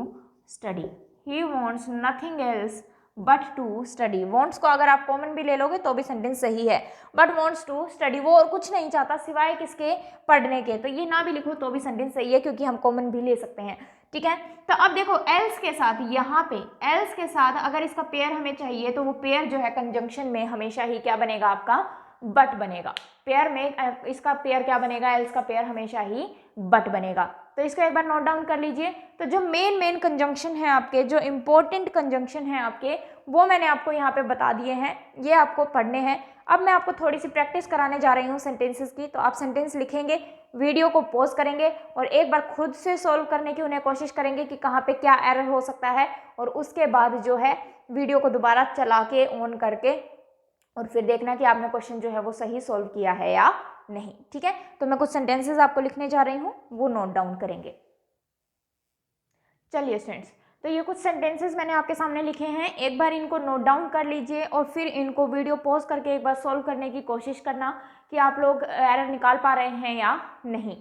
study, he wants nothing else but to study। wants को अगर आप कॉमन भी ले लोगे तो भी सेंटेंस सही है, but wants to study, वो और कुछ नहीं चाहता सिवाय किसके, पढ़ने के। तो ये ना भी लिखो तो भी सेंटेंस सही है क्योंकि हम कॉमन भी ले सकते हैं। ठीक है, तो अब देखो एल्स के साथ, यहाँ पे एल्स के साथ अगर इसका पेयर हमें चाहिए तो वो पेयर जो है कंजंक्शन में हमेशा ही क्या बनेगा, आपका बट बनेगा। पेयर में इसका पेयर क्या बनेगा, एल्स का पेयर हमेशा ही बट बनेगा। तो इसको एक बार नोट डाउन कर लीजिए। तो जो मेन कंजंक्शन है आपके, जो इंपॉर्टेंट कंजंक्शन है आपके, वो मैंने आपको यहाँ पे बता दिए हैं, ये आपको पढ़ने हैं। अब मैं आपको थोड़ी सी प्रैक्टिस कराने जा रही हूँ सेंटेंसेस की। तो आप सेंटेंस लिखेंगे, वीडियो को पॉज करेंगे और एक बार खुद से सॉल्व करने की उन्हें कोशिश करेंगे कि कहाँ पे क्या एरर हो सकता है, और उसके बाद जो है वीडियो को दोबारा चला के ऑन करके और फिर देखना कि आपने क्वेश्चन जो है वो सही सॉल्व किया है या नहीं। ठीक है, तो मैं कुछ सेंटेंसेस आपको लिखने जा रही हूँ, वो नोट डाउन करेंगे। चलिए स्टूडेंट्स, तो ये कुछ सेंटेंसेस मैंने आपके सामने लिखे हैं, एक बार इनको नोट डाउन कर लीजिए और फिर इनको वीडियो पॉज करके एक बार सॉल्व करने की कोशिश करना कि आप लोग एरर निकाल पा रहे हैं या नहीं।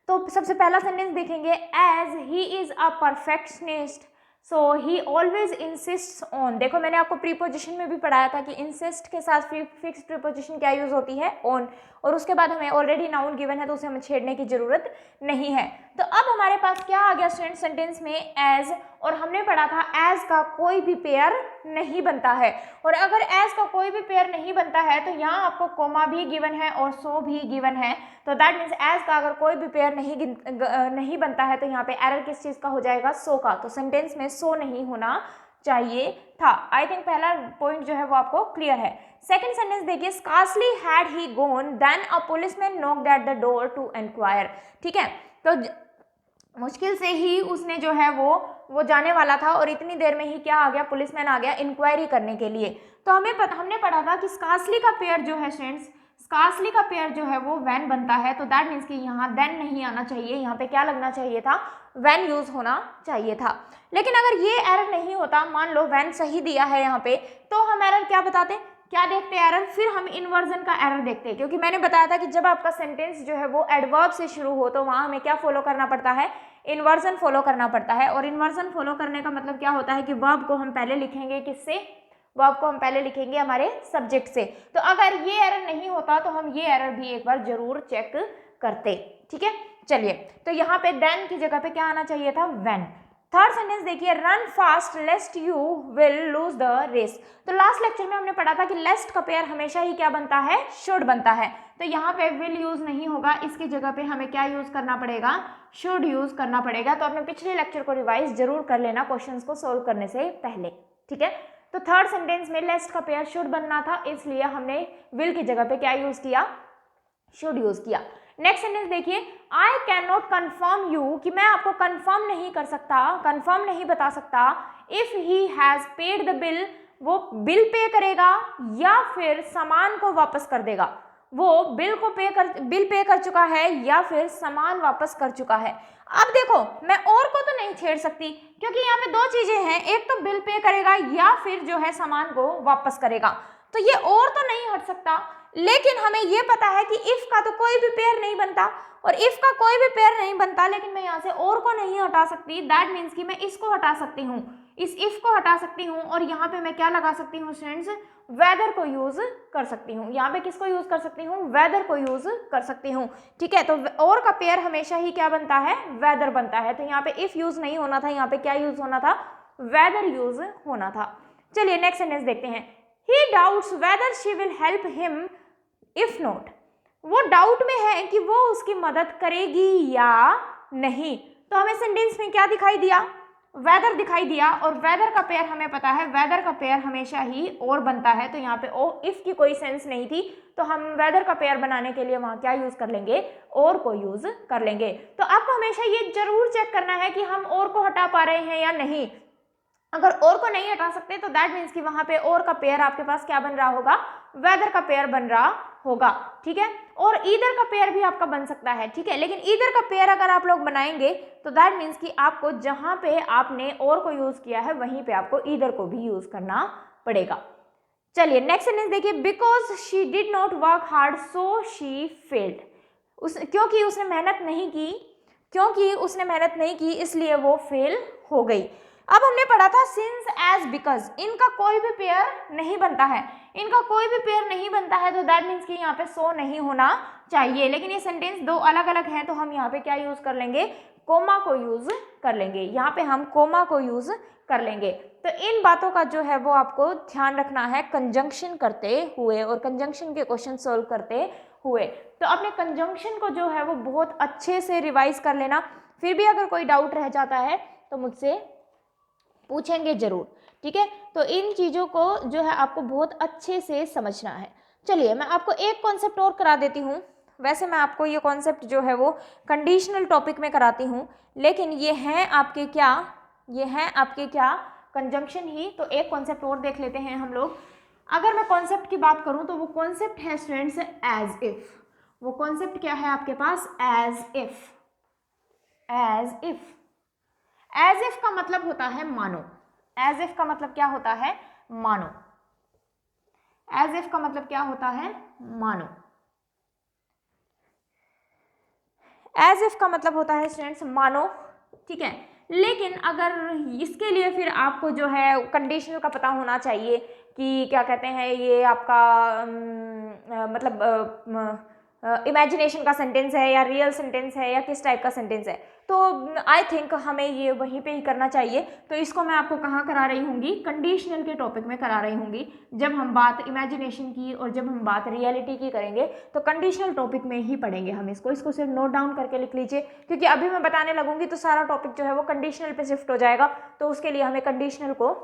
तो सबसे पहला सेंटेंस देखेंगे, as he is a perfectionist so he always insists on. देखो मैंने आपको प्रीपोजिशन में भी पढ़ाया था कि इंसिस्ट के साथ फिक्स प्रीपोजिशन क्या यूज होती है, ऑन, और उसके बाद हमें ऑलरेडी नाउन गिवन है तो उसे हमें छेड़ने की जरूरत नहीं है। तो अब हमारे पास क्या आ गया स्टूडेंट सेंटेंस में, एज, और हमने पढ़ा था एज का कोई भी पेयर नहीं बनता है, और अगर एज का कोई भी पेयर नहीं बनता है तो यहाँ आपको कोमा भी गिवन है और सो भी गिवन है। तो दैट मीन्स एज का अगर कोई भी पेयर नहीं बनता है तो यहाँ पे एरर किस चीज का हो जाएगा, सो का। तो सेंटेंस में सो नहीं होना चाहिए था। आई थिंक पहला पॉइंट जो है वो आपको क्लियर है। सेकंड सेंटेंस देखिए, scarcely had he gone then a policeman knocked at the door to inquire. ठीक है, तो मुश्किल से ही उसने जो है वो जाने वाला था और इतनी देर में ही क्या आ गया, पुलिसमैन आ गया इंक्वायरी करने के लिए। तो हमने पढ़ा था कि स्कार्सली का पेयर जो है स्टूडेंट्स, स्कार्सली का पेयर जो है वो व्हेन बनता है। तो दैट मीन्स कि यहाँ देन नहीं आना चाहिए, यहाँ पे क्या लगना चाहिए था, व्हेन यूज होना चाहिए था। लेकिन अगर ये एरर नहीं होता, मान लो व्हेन सही दिया है यहाँ पे, तो हम एरर क्या बताते, क्या देखते एरर, फिर हम इन्वर्जन का एरर देखते हैं, क्योंकि मैंने बताया था कि जब आपका सेंटेंस जो है वो एडवर्ब से शुरू हो तो वहां हमें क्या फॉलो करना पड़ता है, इन्वर्जन फॉलो करना पड़ता है। और इन्वर्जन फॉलो करने का मतलब क्या होता है कि वर्ब को हम पहले लिखेंगे किससे, वर्ब को हम पहले लिखेंगे हमारे सब्जेक्ट से। तो अगर ये एरर नहीं होता तो हम ये एरर भी एक बार जरूर चेक करते। ठीक है, चलिए, तो यहाँ पे देन की जगह पे क्या आना चाहिए था, व्हेन। थर्ड सेंटेंस देखिए, run fast lest you will lose the race. तो लास्ट लेक्चर में हमने पढ़ा था कि लेस्ट का पेयर हमेशा ही क्या बनता है, शुड बनता है। तो यहाँ पे विल यूज नहीं होगा, इसकी जगह पे हमें क्या यूज करना पड़ेगा, शुड यूज करना पड़ेगा। तो अपने पिछले लेक्चर को रिवाइज जरूर कर लेना क्वेश्चंस को सोल्व करने से पहले। ठीक है, तो थर्ड सेंटेंस में लेस्ट का पेयर शुड बनना था, इसलिए हमने विल की जगह पे क्या यूज किया, शुड यूज किया। नेक्स्ट सेंटेंस देखिए, I can not confirm you, कि मैं आपको कन्फर्म नहीं कर सकता, कन्फर्म नहीं बता सकता if he has paid the bill, वो बिल पे करेगा या फिर सामान को वापस कर देगा। वो बिल पे कर चुका है या फिर सामान वापस कर चुका है। अब देखो, मैं और को तो नहीं छेड़ सकती क्योंकि यहाँ पे दो चीजें हैं, एक तो बिल पे करेगा या फिर जो है सामान को वापस करेगा, तो ये और तो नहीं हट सकता। लेकिन हमें ये पता है कि इफ का तो कोई भी पेयर नहीं बनता, और इफ का कोई भी पेयर नहीं बनता, लेकिन मैं यहाँ से और को नहीं हटा सकती। दैट मीन्स कि मैं इसको हटा सकती हूँ, इस इफ को हटा सकती हूँ, और यहाँ पे मैं क्या लगा सकती हूँ स्टूडेंट्स, वेदर को यूज कर सकती हूँ। यहाँ पे किसको यूज कर सकती हूँ, वेदर को यूज कर सकती हूँ। ठीक है, तो और का पेयर हमेशा ही क्या बनता है, वेदर बनता है। तो यहाँ पे इफ यूज नहीं होना था, यहाँ पे क्या यूज होना था, वेदर यूज होना था। चलिए नेक्स्ट सेंटेंस देखते हैं। He doubts whether she will help him if not. वो डाउट में है कि वो उसकी मदद करेगी या नहीं। तो हमें सेंटेंस में क्या दिखाई दिया, वेदर दिखाई दिया, और वेदर का पेयर हमें पता है, वेदर का पेयर हमेशा ही और बनता है। तो यहाँ पे ओ इफ की कोई सेंस नहीं थी, तो हम वेदर का पेयर बनाने के लिए वहां क्या यूज कर लेंगे, और को यूज कर लेंगे। तो आपको हमेशा ये जरूर चेक करना है कि हम और को हटा पा रहे हैं या नहीं। अगर और को नहीं हटा सकते तो दैट मीन्स कि वहां पे और का पेयर आपके पास क्या बन रहा होगा, वेदर का पेयर बन रहा होगा। ठीक है, और ईदर का पेयर भी आपका बन सकता है। ठीक है, लेकिन ईदर का पेयर अगर आप लोग बनाएंगे तो दैट मीन्स कि आपको जहां पे आपने और को यूज किया है वहीं पे आपको ईदर को भी यूज करना पड़ेगा। चलिए नेक्स्ट सेंटेंस देखिए। Because she did not work hard so she failed. क्योंकि उसने मेहनत नहीं की इसलिए वो फेल हो गई। अब हमने पढ़ा था सिंस, एज, बिकॉज, इनका कोई भी पेयर नहीं बनता है, तो दैट मीन्स कि यहाँ पे सो नहीं होना चाहिए। लेकिन ये सेंटेंस दो अलग अलग हैं, तो हम यहाँ पे क्या यूज कर लेंगे, कोमा को यूज कर लेंगे। यहाँ पे हम कोमा को यूज कर लेंगे। तो इन बातों का जो है वो आपको ध्यान रखना है कंजंक्शन करते हुए और कंजंक्शन के क्वेश्चन सोल्व करते हुए। तो अपने कंजंक्शन को जो है वो बहुत अच्छे से रिवाइज कर लेना। फिर भी अगर कोई डाउट रह जाता है तो मुझसे पूछेंगे जरूर। ठीक है, तो इन चीज़ों को जो है आपको बहुत अच्छे से समझना है। चलिए मैं आपको एक कॉन्सेप्ट और करा देती हूँ। वैसे मैं आपको ये कॉन्सेप्ट जो है वो कंडीशनल टॉपिक में कराती हूँ, लेकिन ये हैं आपके क्या कंजंक्शन ही। तो एक कॉन्सेप्ट और देख लेते हैं हम लोग। अगर मैं कॉन्सेप्ट की बात करूँ तो वो कॉन्सेप्ट है स्टूडेंट्स एज इफ। वो कॉन्सेप्ट क्या है आपके पास, एज इफ। एज इफ का मतलब होता है मानो। एज इफ का मतलब क्या होता है, मानो। एज इफ का मतलब क्या होता है, मानो। एज इफ का मतलब होता है स्टूडेंट्स मानो। ठीक है, लेकिन अगर इसके लिए फिर आपको जो है कंडीशनल का पता होना चाहिए कि क्या कहते हैं ये आपका मतलब इमेजिनेशन का सेंटेंस है या रियल सेंटेंस है या किस टाइप का सेंटेंस है, तो आई थिंक हमें ये वहीं पे ही करना चाहिए। तो इसको मैं आपको कहाँ करा रही हूँगी, कंडीशनल के टॉपिक में करा रही हूँगी। जब हम बात इमेजिनेशन की और जब हम बात रियलिटी की करेंगे तो कंडीशनल टॉपिक में ही पढ़ेंगे हम इसको सिर्फ नोट डाउन करके लिख लीजिए, क्योंकि अभी मैं बताने लगूंगी तो सारा टॉपिक जो है वो कंडीशनल पे शिफ्ट हो जाएगा, तो उसके लिए हमें कंडीशनल को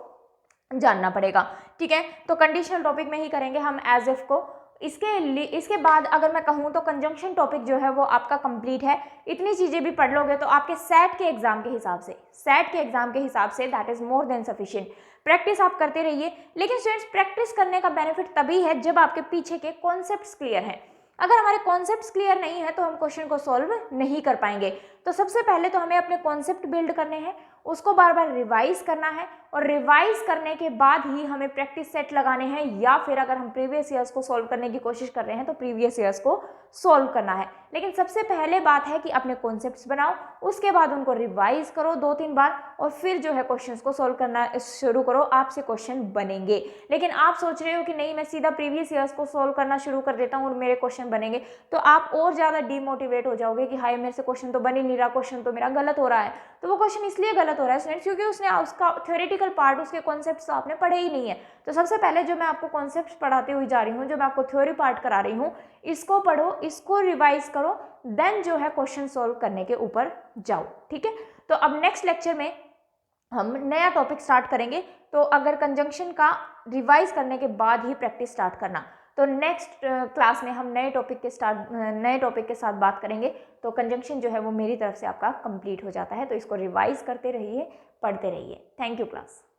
जानना पड़ेगा। ठीक है, तो कंडीशनल टॉपिक में ही करेंगे हम एज इफ को। इसके बाद अगर मैं कहूँ तो कंजंक्शन टॉपिक जो है वो आपका कंप्लीट है। इतनी चीज़ें भी पढ़ लोगे तो आपके सेट के एग्जाम के हिसाब say that is more than sufficient. Practice आप करते रहिए, लेकिन स्टूडेंट्स प्रैक्टिस करने का बेनिफिट तभी है जब आपके पीछे के कॉन्सेप्ट्स क्लियर हैं। अगर हमारे कॉन्सेप्ट्स क्लियर नहीं है तो हम क्वेश्चन को सॉल्व नहीं कर पाएंगे। तो सबसे पहले तो हमें अपने कॉन्सेप्ट बिल्ड करने हैं, उसको बार बार रिवाइज करना है, और रिवाइज करने के बाद ही हमें प्रैक्टिस सेट लगाने हैं, या फिर अगर हम प्रीवियस ईयर्स को सॉल्व करने की कोशिश कर रहे हैं तो प्रीवियस ईयर्स को सॉल्व करना है। लेकिन सबसे पहले बात है कि अपने कॉन्सेप्ट्स बनाओ, उसके बाद उनको रिवाइज करो 2-3 बार, और फिर जो है क्वेश्चंस को सॉल्व करना शुरू करो। आपसे क्वेश्चन बनेंगे। लेकिन आप सोच रहे हो कि नहीं मैं सीधा प्रीवियस ईयर्स को सॉल्व करना शुरू कर देता हूँ और मेरे क्वेश्चन बनेंगे, तो आप और ज़्यादा डीमोटिवेट हो जाओगे कि हाय मेरे से क्वेश्चन तो बन ही नहीं रहा, क्वेश्चन तो मेरा गलत हो रहा है। तो वो क्वेश्चन इसलिए गलत हो रहा है स्टूडेंट्स क्योंकि उसने उसका थ्योरेटिकल पार्ट, उसके कॉन्सेप्ट्स तो आपने पढ़े ही नहीं है। तो सबसे पहले जो मैं आपको कॉन्सेप्ट्स पढ़ाते हुए जा रही हूँ, जो मैं आपको थ्योरी पार्ट करा रही हूँ, इसको पढ़ो, इसको रिवाइज करो, देन जो है क्वेश्चन सॉल्व करने के ऊपर जाओ। ठीक है, तो अब नेक्स्ट लेक्चर में हम नया टॉपिक स्टार्ट करेंगे। तो अगर कंजंक्शन का रिवाइज करने के बाद ही प्रैक्टिस स्टार्ट करना, तो नेक्स्ट क्लास में हम नए टॉपिक के साथ बात करेंगे। तो कंजंक्शन जो है वो मेरी तरफ से आपका कंप्लीट हो जाता है। तो इसको रिवाइज करते रहिए, पढ़ते रहिए। Thank you class.